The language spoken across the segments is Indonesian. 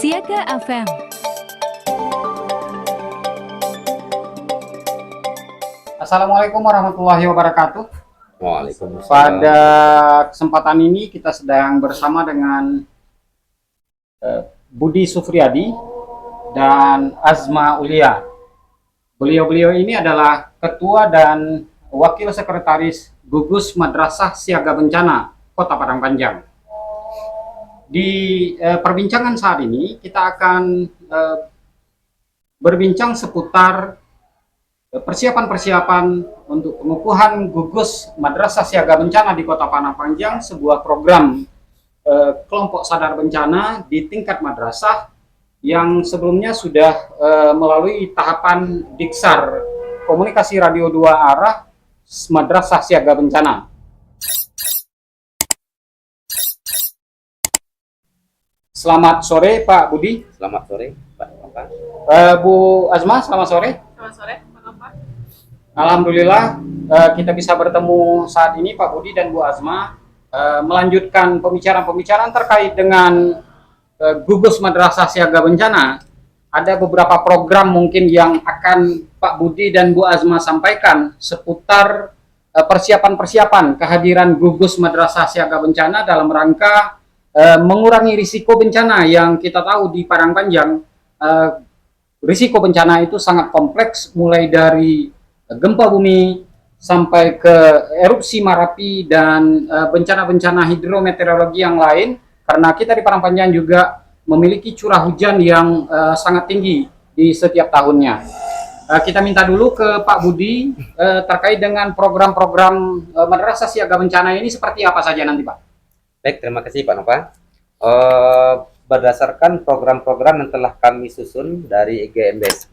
Siaga FM. Assalamualaikum warahmatullahi wabarakatuh. Waalaikumsalam. Pada kesempatan ini kita sedang bersama dengan Budi Sufriyadi dan Azma Ulia. Beliau-beliau ini adalah Ketua dan Wakil Sekretaris Gugus Madrasah Siaga Bencana Kota Padang Panjang. Di perbincangan saat ini kita akan berbincang seputar persiapan-persiapan untuk pengukuhan gugus Madrasah Siaga Bencana di Kota Padang Panjang, sebuah program kelompok sadar bencana di tingkat madrasah yang sebelumnya sudah melalui tahapan Diksar komunikasi radio 2 arah Madrasah Siaga Bencana. Selamat sore Pak Budi. Selamat sore Pak Nova. Bu Azma, selamat sore. Selamat sore, Pak Nova. Alhamdulillah kita bisa bertemu saat ini Pak Budi dan Bu Azma melanjutkan pembicaraan-pembicaraan terkait dengan gugus Madrasah Siaga Bencana. Ada beberapa program mungkin yang akan Pak Budi dan Bu Azma sampaikan seputar persiapan-persiapan kehadiran gugus Madrasah Siaga Bencana dalam rangka mengurangi risiko bencana yang kita tahu di Padang Panjang. Risiko bencana itu sangat kompleks, mulai dari gempa bumi sampai ke erupsi Marapi dan bencana-bencana hidrometeorologi yang lain, karena kita di Padang Panjang juga memiliki curah hujan yang sangat tinggi di setiap tahunnya. Kita minta dulu ke Pak Budi terkait dengan program-program Madrasah Siaga Bencana ini seperti apa saja nanti Pak? Baik, terima kasih Pak Nova. Berdasarkan program-program yang telah kami susun dari IGMBSP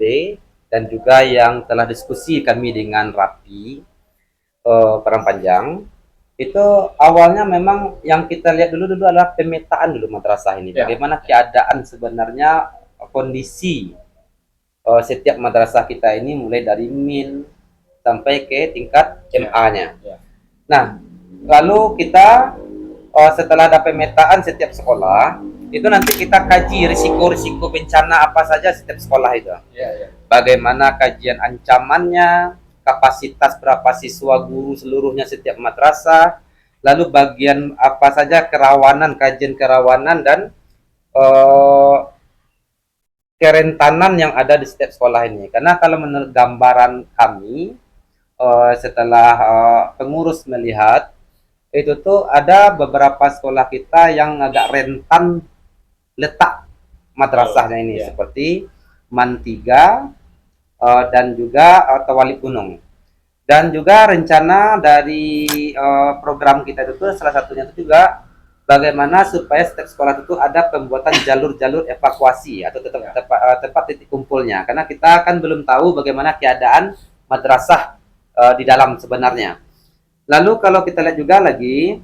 dan juga yang telah diskusi kami dengan RAPI Padang Panjang, itu awalnya memang yang kita lihat dulu adalah pemetaan dulu madrasah ini. Ya. Bagaimana keadaan sebenarnya kondisi setiap madrasah kita ini, mulai dari min sampai ke tingkat MA-nya. Ya. Nah, lalu kita setelah ada pemetaan setiap sekolah, itu nanti kita kaji risiko-risiko bencana apa saja setiap sekolah itu. Ya. Bagaimana kajian ancamannya, kapasitas berapa siswa guru seluruhnya setiap madrasah, lalu bagian apa saja kerawanan, kajian kerawanan dan kerentanan yang ada di setiap sekolah ini. Karena kalau menurut gambaran kami, setelah pengurus melihat, itu tuh ada beberapa sekolah kita yang agak rentan letak madrasahnya ini, seperti Man 3 dan juga Tawali Gunung. Dan juga rencana dari program kita itu salah satunya itu juga bagaimana supaya setiap sekolah itu ada pembuatan jalur-jalur evakuasi atau tempat titik kumpulnya, karena kita kan belum tahu bagaimana keadaan madrasah di dalam sebenarnya. Lalu kalau kita lihat juga lagi,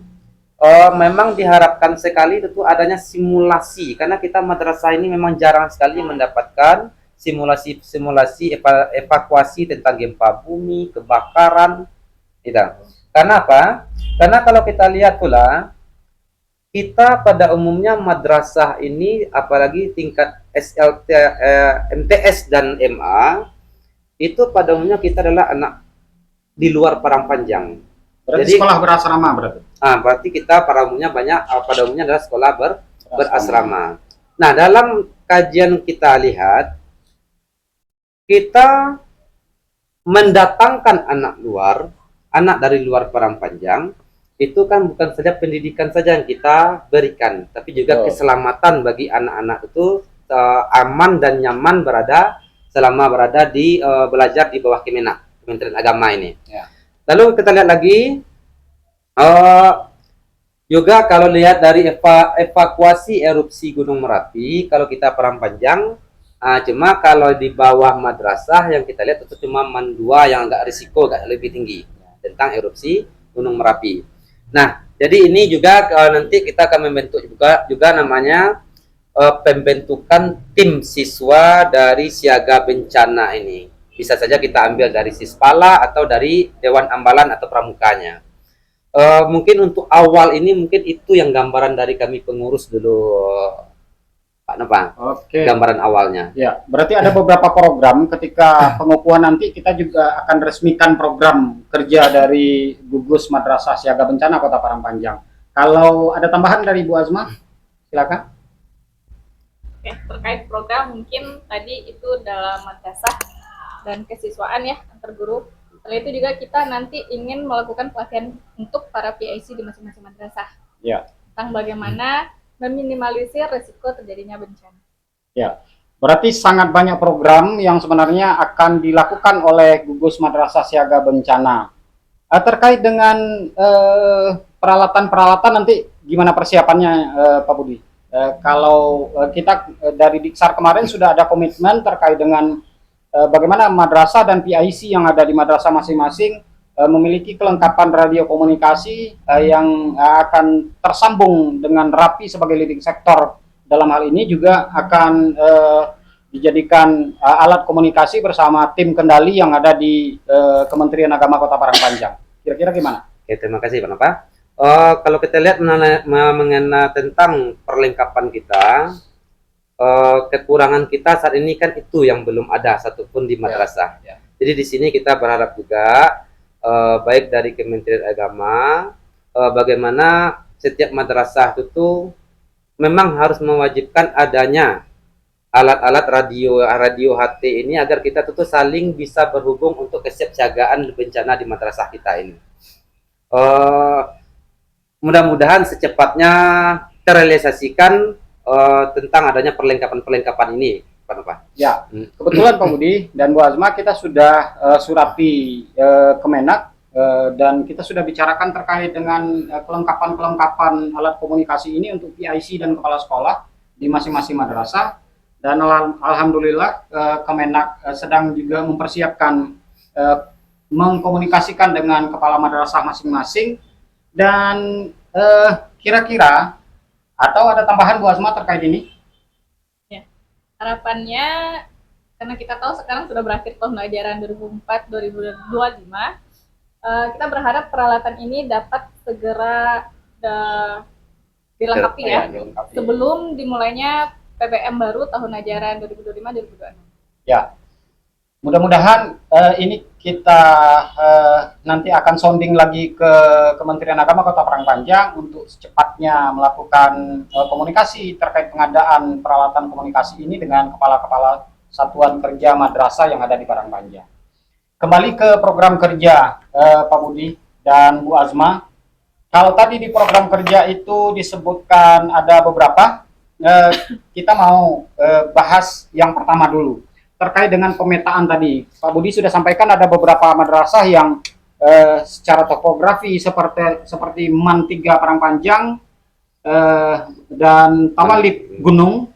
memang diharapkan sekali itu adanya simulasi, karena kita madrasah ini memang jarang sekali mendapatkan simulasi evakuasi tentang gempa bumi, kebakaran, gitu. Karena apa? Karena kalau kita lihat pula, kita pada umumnya madrasah ini, apalagi tingkat SLT, MTS dan MA, itu pada umumnya kita adalah anak di luar Padang Panjang. Berarti sekolah berasrama berarti? Berarti kita pada umumnya adalah sekolah berasrama. Nah, dalam kajian kita lihat, kita mendatangkan anak dari luar Padang Panjang, itu kan bukan saja pendidikan saja yang kita berikan, tapi juga keselamatan bagi anak-anak itu aman dan nyaman selama berada di belajar di bawah Kementerian Agama ini. Ya. Lalu kita lihat lagi, juga kalau lihat dari evakuasi erupsi Gunung Merapi, kalau kita Padang Panjang, cuma kalau di bawah madrasah yang kita lihat itu cuma Man 2 yang agak risiko, agak lebih tinggi tentang erupsi Gunung Merapi. Nah, jadi ini juga nanti kita akan membentuk juga namanya pembentukan tim siswa dari siaga bencana ini. Bisa saja kita ambil dari Sispala atau dari Dewan Ambalan atau Pramukanya. Mungkin untuk awal ini mungkin itu yang gambaran dari kami pengurus dulu, Pak Pak Nova. Oke. Gambaran awalnya. Ya, berarti ada beberapa program ketika pengukuhan nanti kita juga akan resmikan program kerja dari Gugus Madrasah Siaga Bencana Kota Parangpanjang. Kalau ada tambahan dari Bu Azma, silakan. Oke, terkait program mungkin tadi itu dalam madrasah dan kesiswaan ya antar guru. Setelah itu juga kita nanti ingin melakukan pelatihan untuk para PIC di masing-masing madrasah Ya. tentang bagaimana meminimalisir risiko terjadinya bencana. Ya, berarti sangat banyak program yang sebenarnya akan dilakukan oleh Gugus Madrasah Siaga Bencana. Terkait dengan peralatan-peralatan nanti gimana persiapannya, Pak Budi? Kalau kita dari Diksar kemarin sudah ada komitmen terkait dengan bagaimana madrasah dan PIC yang ada di madrasah masing-masing memiliki kelengkapan radio komunikasi yang akan tersambung dengan rapi sebagai leading sektor. Dalam hal ini juga akan dijadikan alat komunikasi bersama tim kendali yang ada di Kementerian Agama Kota Parangpanjang. Kira-kira gimana? Oke, terima kasih Pak Nova. Kalau kita lihat mengenai tentang perlengkapan kita, kekurangan kita saat ini kan itu yang belum ada satupun di madrasah. Ya. Jadi di sini kita berharap juga baik dari Kementerian Agama, bagaimana setiap madrasah itu memang harus mewajibkan adanya alat-alat radio HT ini agar kita tuh saling bisa berhubung untuk kesiapsiagaan bencana di madrasah kita ini. Mudah-mudahan secepatnya terrealisasikan tentang adanya perlengkapan ini, Pak Nova. Ya, kebetulan Pak Budi dan Bu Azma kita sudah surati Kemenak dan kita sudah bicarakan terkait dengan kelengkapan alat komunikasi ini untuk PIC dan kepala sekolah di masing-masing madrasah. Dan alhamdulillah Kemenak sedang juga mempersiapkan mengkomunikasikan dengan kepala madrasah masing-masing. Dan kira-kira atau ada tambahan Bu Azma terkait ini? Harapannya, karena kita tahu sekarang sudah berakhir tahun ajaran 2004-2025, kita berharap peralatan ini dapat segera dilengkapi ya, sebelum dimulainya PPM baru tahun ajaran 2025-2026. Ya, mudah-mudahan ini kita nanti akan sounding lagi ke Kementerian Agama Kota Parangpanjang untuk secepatnya melakukan komunikasi terkait pengadaan peralatan komunikasi ini dengan kepala-kepala satuan kerja madrasah yang ada di Parangpanjang. Kembali ke program kerja Pak Budi dan Bu Azma. Kalau tadi di program kerja itu disebutkan ada beberapa, kita mau bahas yang pertama dulu. Terkait dengan pemetaan tadi, Pak Budi sudah sampaikan ada beberapa madrasah yang secara topografi seperti Man 3 Parangpanjang dan Tawalib Gunung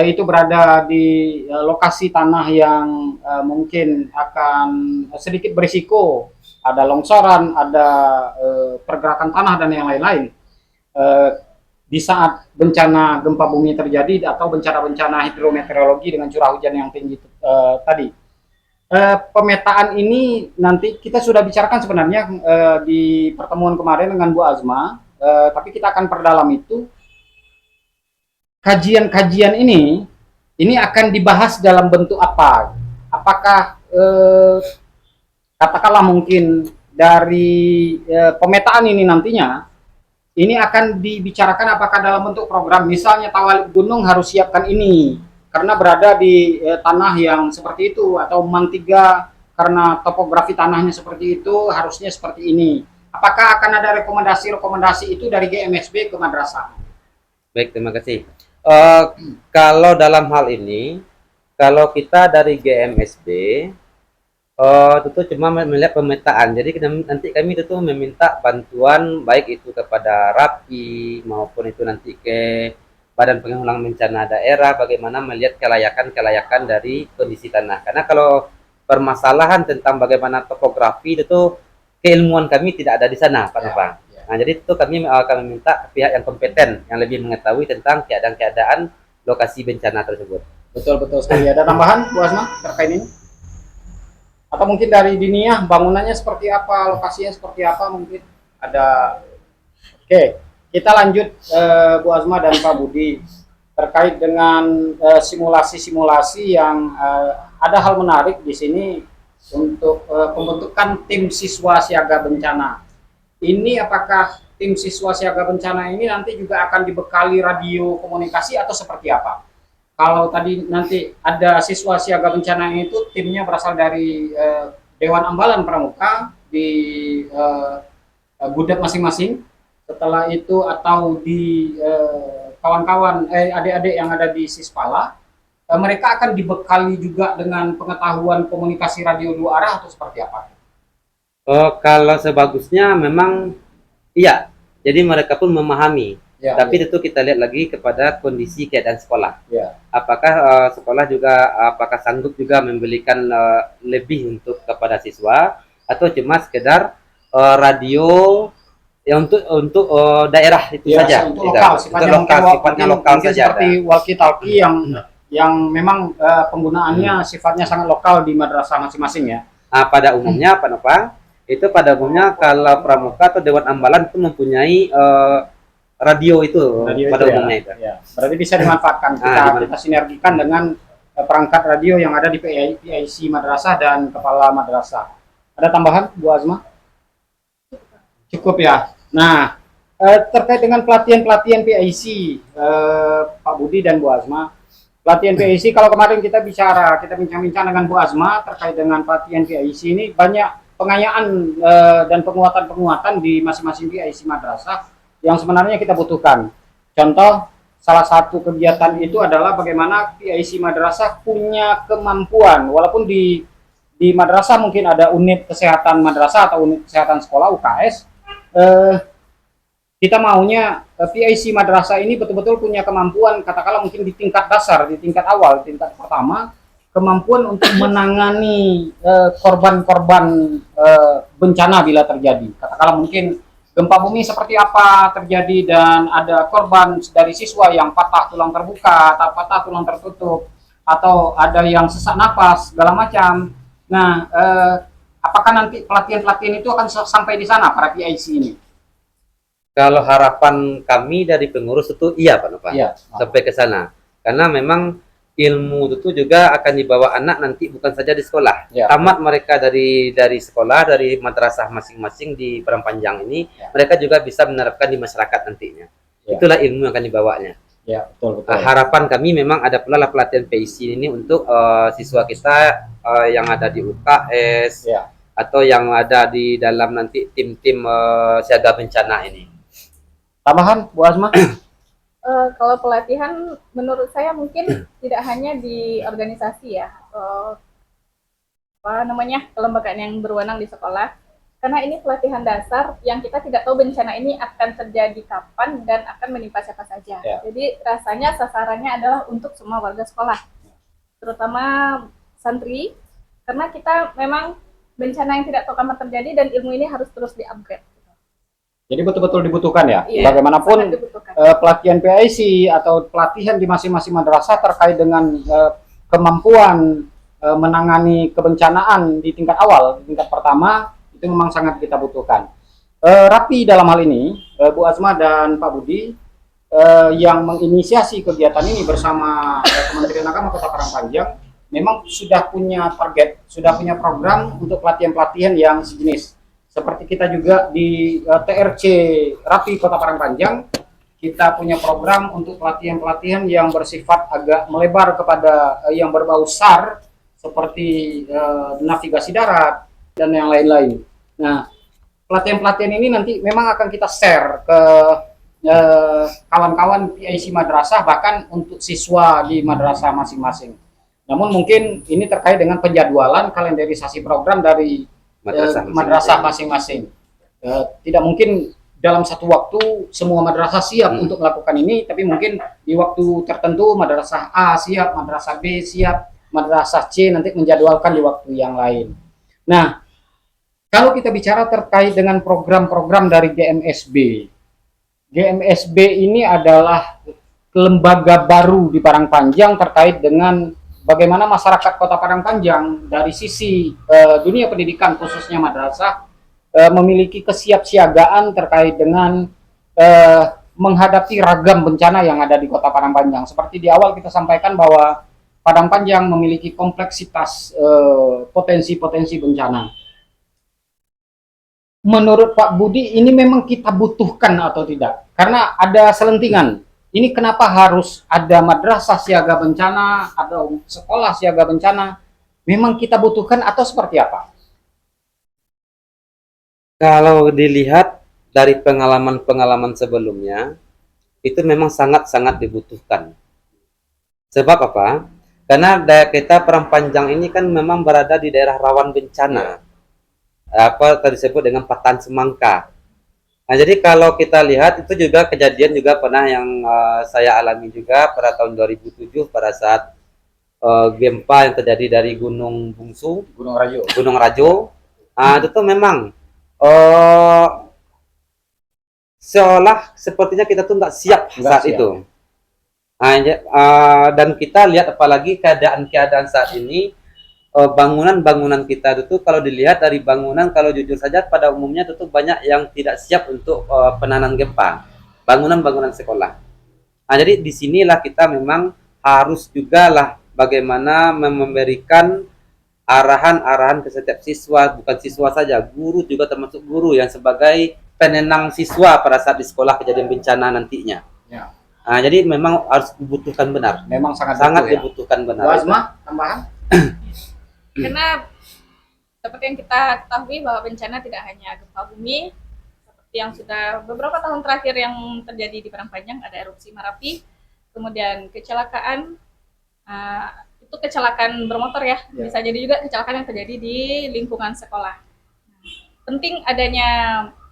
itu berada di lokasi tanah yang mungkin akan sedikit berisiko, ada longsoran, ada pergerakan tanah dan yang lain-lain. Di saat bencana gempa bumi terjadi atau bencana-bencana hidrometeorologi dengan curah hujan yang tinggi tadi. Pemetaan ini nanti kita sudah bicarakan sebenarnya di pertemuan kemarin dengan Bu Azma, tapi kita akan perdalam itu. Kajian-kajian ini akan dibahas dalam bentuk apa? Apakah katakanlah mungkin dari pemetaan ini nantinya ini akan dibicarakan apakah dalam bentuk program, misalnya Tawalib Gunung harus siapkan ini karena berada di tanah yang seperti itu, atau Man 3 karena topografi tanahnya seperti itu harusnya seperti ini. Apakah akan ada rekomendasi itu dari GMSB ke madrasah? Baik, terima kasih. Kalau dalam hal ini, kalau kita dari GMSB tentu cuma melihat pemetaan. Jadi nanti kami tentu meminta bantuan baik itu kepada RAPI maupun itu nanti ke Badan Penanggulangan Bencana Daerah bagaimana melihat kelayakan dari kondisi tanah. Karena kalau permasalahan tentang bagaimana topografi itu keilmuan kami tidak ada di sana, Pak Nova. Nah, jadi itu kami akan meminta pihak yang kompeten yang lebih mengetahui tentang keadaan lokasi bencana tersebut. Betul sekali. Ada tambahan Bu Azma terkait ini? Atau mungkin dari Diniyah bangunannya seperti apa, lokasinya seperti apa mungkin ada. Oke, kita lanjut Bu Azma dan Pak Budi. terkait dengan simulasi-simulasi yang ada hal menarik di sini untuk pembentukan tim siswa siaga bencana. Ini apakah tim siswa siaga bencana ini nanti juga akan dibekali radio komunikasi atau seperti apa? Kalau tadi nanti ada siswa siaga bencana itu timnya berasal dari Dewan Ambalan Pramuka di Gudap masing-masing. Setelah itu atau di kawan-kawan adik-adik yang ada di Sispala, mereka akan dibekali juga dengan pengetahuan komunikasi radio dua arah atau seperti apa? Kalau sebagusnya memang iya. Jadi mereka pun memahami. Ya, Tapi ya. tentu kita lihat lagi kepada kondisi keadaan sekolah. Ya. Apakah sekolah juga apakah sanggup juga membelikan lebih untuk kepada siswa atau cuma sekedar radio yang untuk daerah itu Ya, saja. untuk lokal, sifatnya lokal mungkin saja. seperti walkie talkie yang memang penggunaannya sifatnya sangat lokal di madrasah masing-masing ya. Pada umumnya Pak Nopang, itu pada umumnya kalau Pramuka atau Dewan Ambalan itu mempunyai radio itu pada itu umumnya itu. Ya. Berarti bisa dimanfaatkan kita sinergikan dengan perangkat radio yang ada di PIC madrasah dan kepala madrasah. Ada tambahan Bu Azma? Cukup ya. Nah, terkait dengan pelatihan-pelatihan PIC, Pak Budi dan Bu Azma, pelatihan PIC kalau kemarin kita bincang-bincang dengan Bu Azma terkait dengan pelatihan PIC ini banyak pengayaan dan penguatan-penguatan di masing-masing PIC madrasah yang sebenarnya kita butuhkan. Contoh, salah satu kegiatan itu adalah bagaimana PIC madrasah punya kemampuan, walaupun di madrasah mungkin ada unit kesehatan madrasah atau unit kesehatan sekolah UKS, kita maunya PIC madrasah ini betul-betul punya kemampuan, katakanlah mungkin di tingkat dasar, di tingkat awal, di tingkat pertama, kemampuan untuk menangani korban-korban bencana bila terjadi. Katakanlah mungkin gempa bumi seperti apa terjadi dan ada korban dari siswa yang patah tulang terbuka atau patah tulang tertutup atau ada yang sesak napas segala macam. Nah, apakah nanti pelatihan-pelatihan itu akan sampai di sana para PIC ini? Kalau harapan kami dari pengurus itu iya Pak Nopang, Iya. sampai ke sana. Karena memang ilmu itu juga akan dibawa anak nanti bukan saja di sekolah. Ya. Tamat mereka dari sekolah, dari madrasah masing-masing di Panjang ini, Ya. mereka juga bisa menerapkan di masyarakat nantinya. Ya. Itulah ilmu yang akan dibawanya. Ya, betul. Harapan kami memang ada pula lah pelatihan PIC ini untuk siswa kita yang ada di UKS Ya. atau yang ada di dalam nanti tim-tim siaga bencana ini. Tambahan Bu Azma? Kalau pelatihan menurut saya mungkin tidak hanya di organisasi ya, kelembagaan yang berwenang di sekolah, karena ini pelatihan dasar yang kita tidak tahu bencana ini akan terjadi kapan dan akan menimpa siapa saja. Ya. Jadi rasanya sasarannya adalah untuk semua warga sekolah, terutama santri, karena kita memang bencana yang tidak tahu kapan terjadi dan ilmu ini harus terus di-upgrade. Jadi betul-betul dibutuhkan ya. Iya, Bagaimanapun sangat dibutuhkan. pelatihan PIC atau pelatihan di masing-masing madrasah terkait dengan kemampuan menangani kebencanaan di tingkat awal, di tingkat pertama, itu memang sangat kita butuhkan. Rapi dalam hal ini, Bu Azma dan Pak Budi, yang menginisiasi kegiatan ini bersama Kementerian Agama Kota Parangpanjang, memang sudah punya target, sudah punya program untuk pelatihan-pelatihan yang sejenis. Seperti kita juga di TRC Rapi Kota Parangpanjang, kita punya program untuk pelatihan-pelatihan yang bersifat agak melebar kepada yang berbau SAR, seperti navigasi darat dan yang lain-lain. Nah, pelatihan-pelatihan ini nanti memang akan kita share ke kawan-kawan PIC madrasah, bahkan untuk siswa di madrasah masing-masing. Namun mungkin ini terkait dengan penjadwalan kalenderisasi program dari madrasah masing-masing. Tidak mungkin dalam satu waktu semua madrasah siap untuk melakukan ini, tapi mungkin di waktu tertentu madrasah A siap, madrasah B siap, madrasah C nanti menjadwalkan di waktu yang lain. Nah, kalau kita bicara terkait dengan program-program dari GMSB, GMSB ini adalah lembaga baru di Parangpanjang terkait dengan bagaimana masyarakat Kota Parangpanjang dari sisi dunia pendidikan khususnya madrasah memiliki kesiapsiagaan terkait dengan menghadapi ragam bencana yang ada di Kota Padang Panjang. Seperti di awal kita sampaikan bahwa Padang Panjang memiliki kompleksitas potensi-potensi bencana. Menurut Pak Budi, ini memang kita butuhkan atau tidak? Karena ada selentingan. Ini kenapa harus ada madrasah siaga bencana atau sekolah siaga bencana? Memang kita butuhkan atau seperti apa? Kalau dilihat dari pengalaman-pengalaman sebelumnya, itu memang sangat-sangat dibutuhkan. Sebab apa? Karena daerah kita Padang Panjang ini kan memang berada di daerah rawan bencana. Apa tadi disebut dengan patahan semangka. Nah, jadi kalau kita lihat itu juga kejadian juga pernah yang saya alami juga pada tahun 2007 pada saat gempa yang terjadi dari Gunung Bungsu, Gunung Rajo. Gunung Rajo. Itu tuh memang eh, seolah sepertinya kita tuh nggak siap saat itu. Dan kita lihat apalagi keadaan saat ini, bangunan-bangunan kita itu kalau dilihat dari bangunan, kalau jujur saja pada umumnya itu banyak yang tidak siap untuk penanganan gempa, bangunan-bangunan sekolah. Nah, jadi disinilah kita memang harus juga lah bagaimana memberikan arahan-arahan ke setiap siswa, bukan siswa saja, guru juga termasuk guru yang sebagai penenang siswa pada saat di sekolah kejadian bencana nantinya. Ya. Nah, jadi memang harus dibutuhkan benar. Memang sangat dibutuhkan benar. Wazma, tambahan? Karena seperti yang kita ketahui bahwa bencana tidak hanya gempa bumi, seperti yang sudah beberapa tahun terakhir yang terjadi di Padang Panjang, ada erupsi Marapi, kemudian kecelakaan, itu kecelakaan bermotor ya, bisa jadi juga kecelakaan yang terjadi di lingkungan sekolah. Penting adanya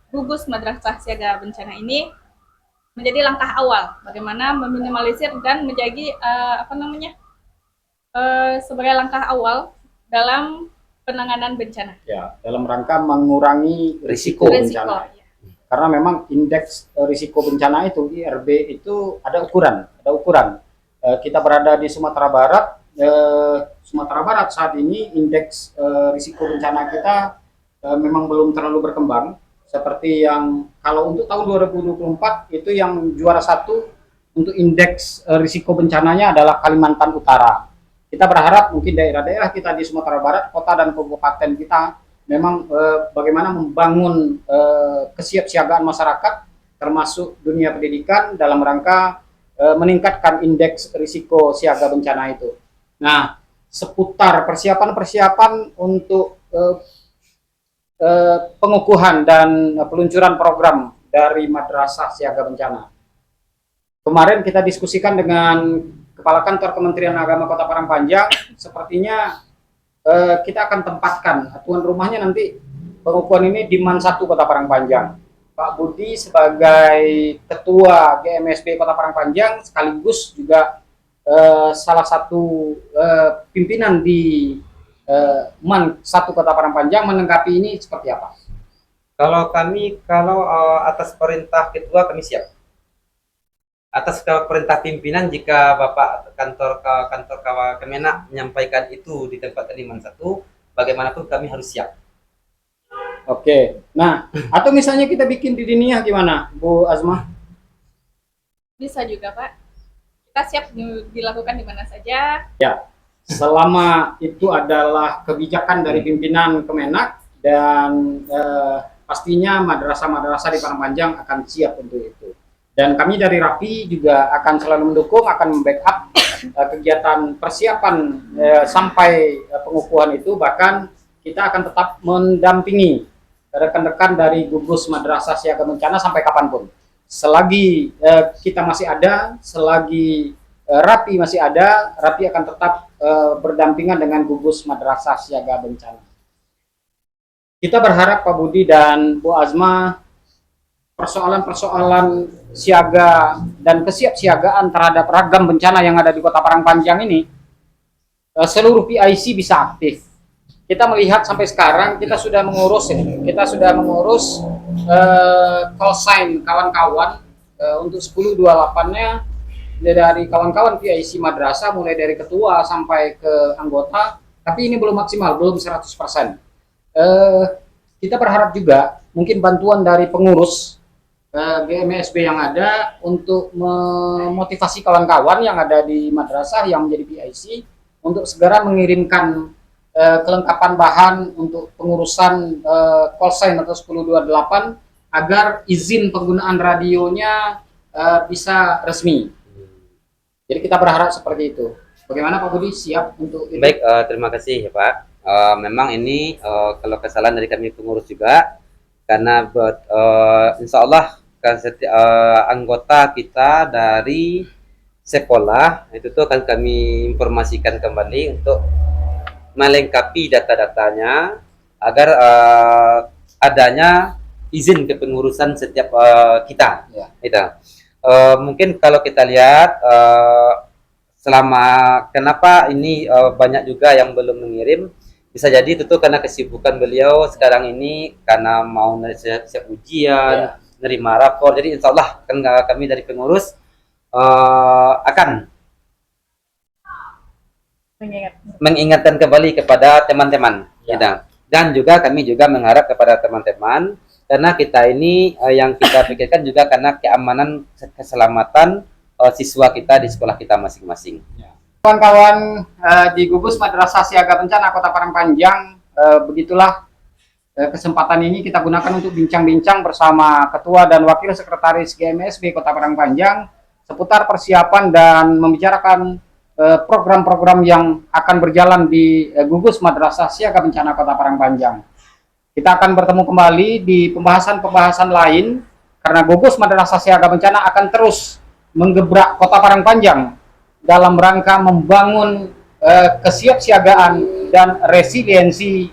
gugus madrasah siaga bencana ini menjadi langkah awal bagaimana meminimalisir dan menjadi sebagai langkah awal dalam penanganan bencana. Ya, dalam rangka mengurangi risiko bencana. Ya. Karena memang indeks risiko bencana itu IRB itu ada ukuran. Kita berada di Sumatera Barat. Sumatera Barat saat ini indeks risiko bencana kita memang belum terlalu berkembang. Seperti yang kalau untuk tahun 2024 itu yang juara satu untuk indeks risiko bencananya adalah Kalimantan Utara. Kita berharap mungkin daerah-daerah kita di Sumatera Barat, kota dan kabupaten kita memang bagaimana membangun kesiapsiagaan masyarakat termasuk dunia pendidikan dalam rangka meningkatkan indeks risiko siaga bencana itu. Nah, seputar persiapan-persiapan untuk pengukuhan dan peluncuran program dari Madrasah Siaga Bencana. Kemarin kita diskusikan dengan Kepala Kantor Kementerian Agama Kota Padang Panjang, sepertinya kita akan tempatkan tuan rumahnya nanti pengukuhan ini di MAN 1 Kota Padang Panjang. Pak Budi sebagai Ketua GMSB Kota Padang Panjang sekaligus juga salah satu pimpinan di MAN 1 Kota Padang Panjang menanggapi ini seperti apa? Kalau kami, atas perintah ketua kami siap. Atas perintah pimpinan jika Bapak kantor Kemenak menyampaikan itu di tempat tadi MAN 1, bagaimanapun kami harus siap. Oke. Nah, atau misalnya kita bikin di Diniyah gimana, Bu Azma? Bisa juga, Pak. Kita siap dilakukan di mana saja. Ya. Selama itu adalah kebijakan dari pimpinan Kemenak dan pastinya madrasah-madrasah di Padang Panjang akan siap untuk itu. Dan kami dari RAPI juga akan selalu mendukung, akan membackup kegiatan persiapan sampai pengukuhan itu. Bahkan kita akan tetap mendampingi rekan-rekan dari gugus madrasah siaga bencana sampai kapanpun. Selagi kita masih ada, selagi RAPI masih ada, RAPI akan tetap berdampingan dengan gugus madrasah siaga bencana. Kita berharap Pak Budi dan Bu Azma, persoalan-persoalan siaga dan kesiapsiagaan terhadap ragam bencana yang ada di Kota Padang Panjang ini, seluruh PIC bisa aktif. Kita melihat sampai sekarang kita sudah mengurus call sign kawan-kawan untuk 1028-nya dari kawan-kawan PIC madrasah, mulai dari ketua sampai ke anggota, tapi ini belum maksimal, belum 100%. Kita berharap juga mungkin bantuan dari pengurus GMSB yang ada untuk memotivasi kawan-kawan yang ada di madrasah yang menjadi PIC untuk segera mengirimkan kelengkapan bahan untuk pengurusan call sign atau 1028 agar izin penggunaan radionya bisa resmi. Jadi kita berharap seperti itu. Bagaimana Pak Budi, siap untuk itu? Baik, terima kasih ya Pak. Memang ini kalau kesalahan dari kami pengurus juga, karena insya Allah anggota kita dari sekolah itu tuh akan kami informasikan kembali untuk melengkapi data-datanya agar adanya izin kepengurusan setiap kita. Ya. Gitu. Mungkin kalau kita lihat selama kenapa ini banyak juga yang belum mengirim, bisa jadi itu tuh karena kesibukan beliau sekarang ini karena mau siap ujian, nerima rapor. Jadi insya Allah kan kami dari pengurus akan mengingatkan kembali kepada teman-teman kita. Dan juga kami juga mengharap kepada teman-teman, karena kita ini yang kita pikirkan juga karena keamanan keselamatan siswa kita di sekolah kita masing-masing. Kawan-kawan di gugus Madrasah Siaga Bencana Kota Parangpanjang, begitulah kesempatan ini kita gunakan untuk bincang-bincang bersama Ketua dan Wakil Sekretaris GMSB Kota Parangpanjang seputar persiapan dan membicarakan program-program yang akan berjalan di gugus Madrasah Siaga Bencana Kota Parangpanjang. Kita akan bertemu kembali di pembahasan-pembahasan lain karena gugus Madrasah Siaga Bencana akan terus menggebrak Kota Parangpanjang dalam rangka membangun kesiapsiagaan dan resiliensi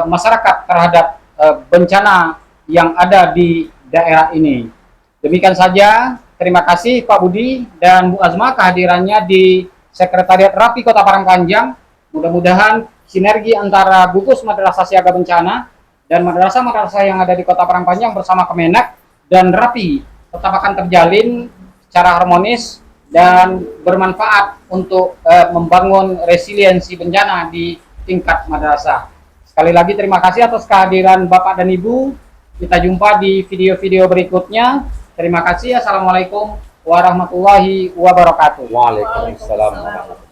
masyarakat terhadap bencana yang ada di daerah ini. Demikian saja, terima kasih Pak Budi dan Bu Azma kehadirannya di Sekretariat Rapi Kota Parangpanjang. Mudah-mudahan sinergi antara gugus Madrasah Siaga Bencana dan madrasah-madrasah yang ada di Kota Parangpanjang bersama Kemenak dan Rapi tetap akan terjalin secara harmonis dan bermanfaat untuk membangun resiliensi bencana di tingkat madrasah. Sekali lagi terima kasih atas kehadiran Bapak dan Ibu. Kita jumpa di video-video berikutnya. Terima kasih. Assalamualaikum warahmatullahi wabarakatuh. Waalaikumsalam warahmatullahi wabarakatuh.